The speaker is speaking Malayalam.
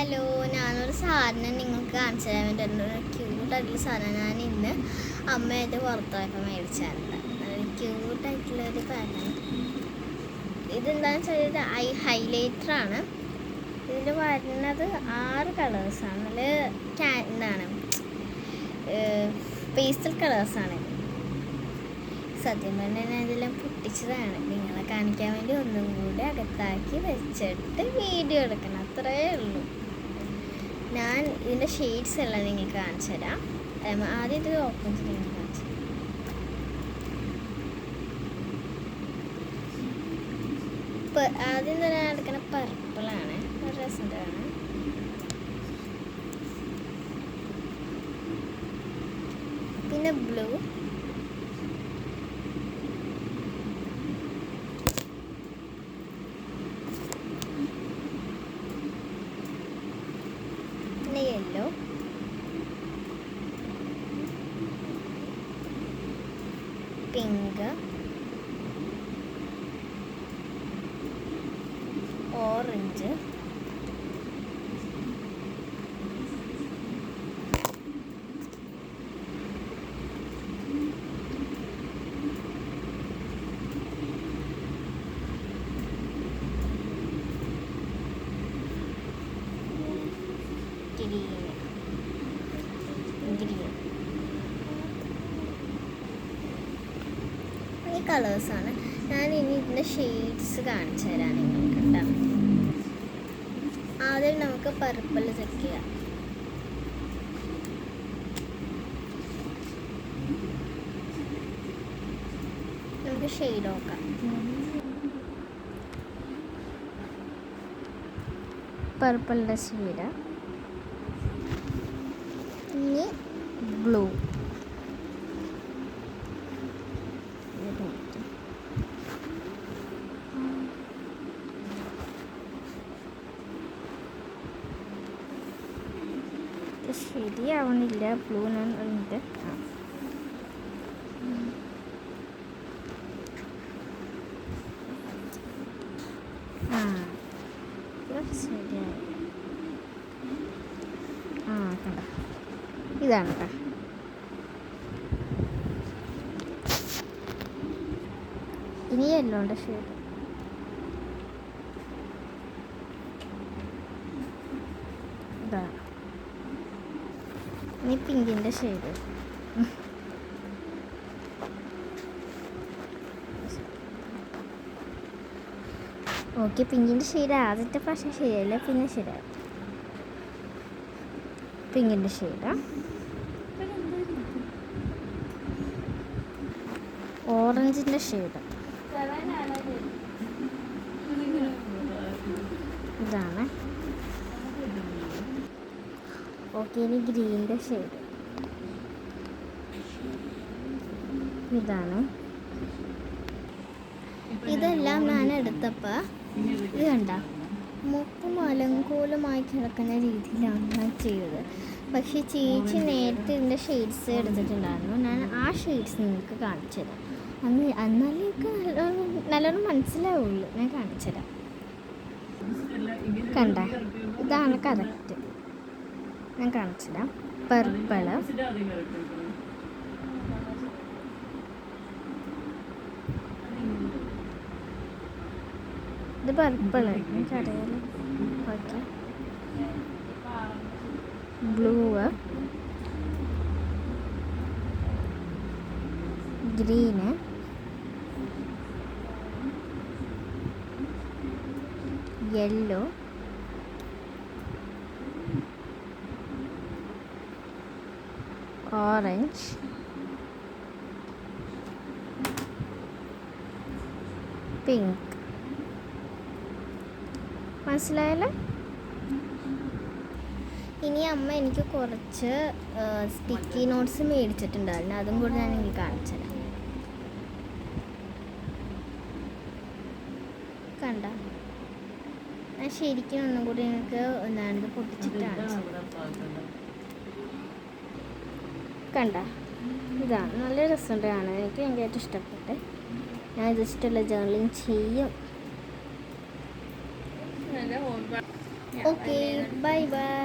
ഹലോ, ഞാനൊരു സാധനം നിങ്ങൾക്ക് കാണിച്ചു തരാൻ വേണ്ടിയിട്ടുണ്ട്. ഒരു ക്യൂട്ടായിട്ടുള്ള സാധനം ഞാൻ ഇന്ന് അമ്മയായിട്ട് പുറത്തോക്കെ മേടിച്ചായിരുന്നു. ഒരു ക്യൂട്ടായിട്ടുള്ളൊരു പാറ്റേൺ. ഇതെന്താണെന്ന് വെച്ചാൽ ഐ ഹൈലൈറ്ററാണ്. ഇതിൽ വരുന്നത് 6 കളേഴ്സാണ്. എന്താണ് പേസ്റ്റൽ കളേഴ്സാണ്. സത്യം പറഞ്ഞാൽ ഞാൻ ഇതെല്ലാം പൊട്ടിച്ചതാണ് നിങ്ങളെ കാണിക്കാൻ വേണ്ടി. ഒന്നും കൂടി അകത്താക്കി വെച്ചിട്ട് വീഡിയോ എടുക്കണം, അത്രയേ ഉള്ളൂ. ഞാൻ ഇതിൻ്റെ ഷെയ്ഡ്സ് എല്ലാം നിങ്ങൾക്ക് കാണിച്ചു തരാം. ആദ്യം ഇത് ഓപ്പൺ ചെയ്ത് നിങ്ങൾക്ക് കാണിച്ചു തരാം. ആദ്യം തന്നെ എടുക്കുന്ന പർപ്പിളാണ്, ഒരു രസമാണ്. പിന്നെ blue, yellow, pink, orange, green. ഈ കളേഴ്സാണ്. ഞാൻ ഇനി ഇതിൻ്റെ ഷെയ്ഡ്സ് കാണിച്ചു തരാം നിങ്ങൾക്ക്. കേട്ടോ, ആദ്യം നമുക്ക് പർപ്പിൾ ചെക്ക് ചെയ്യാം. നമുക്ക് ഷെയ്ഡ് നോക്കാം. പർപ്പിളിൻ്റെ ഷെയ്ഡ്. ഇനി ബ്ലൂ. ശരിയാവണില്ല ബ്ലൂ ഉണ്ട്. ശരിയായി. കണ്ട, ഇതാണ് കേട്ടോ. ഇനി യെല്ലോൻ്റെ ഷെയ്ഡ്. ഇതാണ്. ഇനി പിങ്കിൻ്റെ ഷെയ്ഡ്. ഓക്കെ, പിങ്കിൻ്റെ ഷെയ്ഡ് ആദ്യത്തെ പ്രാവശ്യം ശരിയായില്ല, പിന്നെ ശരിയാവും. പിങ്കിൻ്റെ ഷെയ്ഡ്. ഓറഞ്ചിൻ്റെ ഷെയ്ഡ്. ഇതാണ്. ഓക്കെ, ഇനി ഗ്രീനിൻ്റെ ഷെയ്ഡ്. ഇതാണ്. ഇതെല്ലാം ഞാൻ എടുത്തപ്പോൾ ഇത് കണ്ട മൊത്തം അലങ്കോലമായി കിടക്കുന്ന രീതിയിലാണ് ഞാൻ ചെയ്തത്. പക്ഷേ ചേച്ചി നേരത്തെ ഇതിൻ്റെ ഷെയ്ഡ്സ് എടുത്തിട്ടുണ്ടായിരുന്നു. ഞാൻ ആ ഷെയ്ഡ്സ് നിങ്ങൾക്ക് കാണിച്ചു തരാം. എന്നാലേ എനിക്ക് നല്ലോണം മനസ്സിലാവുള്ളൂ. ഞാൻ കാണിച്ചു തരാം. കണ്ട, ഇതാണ് കറക്റ്റ്. ഞാൻ കാണിച്ചു തരാം. പർപ്പിള്, ഇത് പർപ്പിള്, എനിക്കറിയാലോ. Okay, blue, green, yellow, orange, pink. മനസ്സിലായല്ലോ? ഇനി അമ്മ എനിക്ക് കുറച്ച് സ്റ്റിക്കി നോട്ട്സ് മേടിച്ചിട്ടുണ്ടായിരുന്നു. അതും കൂടി ഞാൻ എനിക്ക് കാണിച്ചു തരാം. കണ്ട, ഞാൻ ശരിക്കും ഒന്നും കൂടി നിങ്ങൾക്ക് എന്താണിത് പൊട്ടിച്ചിട്ടാണ്. കണ്ട, ഇതാണ്. നല്ല രസമുണ്ടാണ്. എനിക്ക് ഭയങ്കരമായിട്ട് ഇഷ്ടപ്പെട്ടെ. ഞാൻ ഇത് ഇഷ്ടമുള്ള ജേർണലിങ് ചെയ്യും. Okay, bye bye.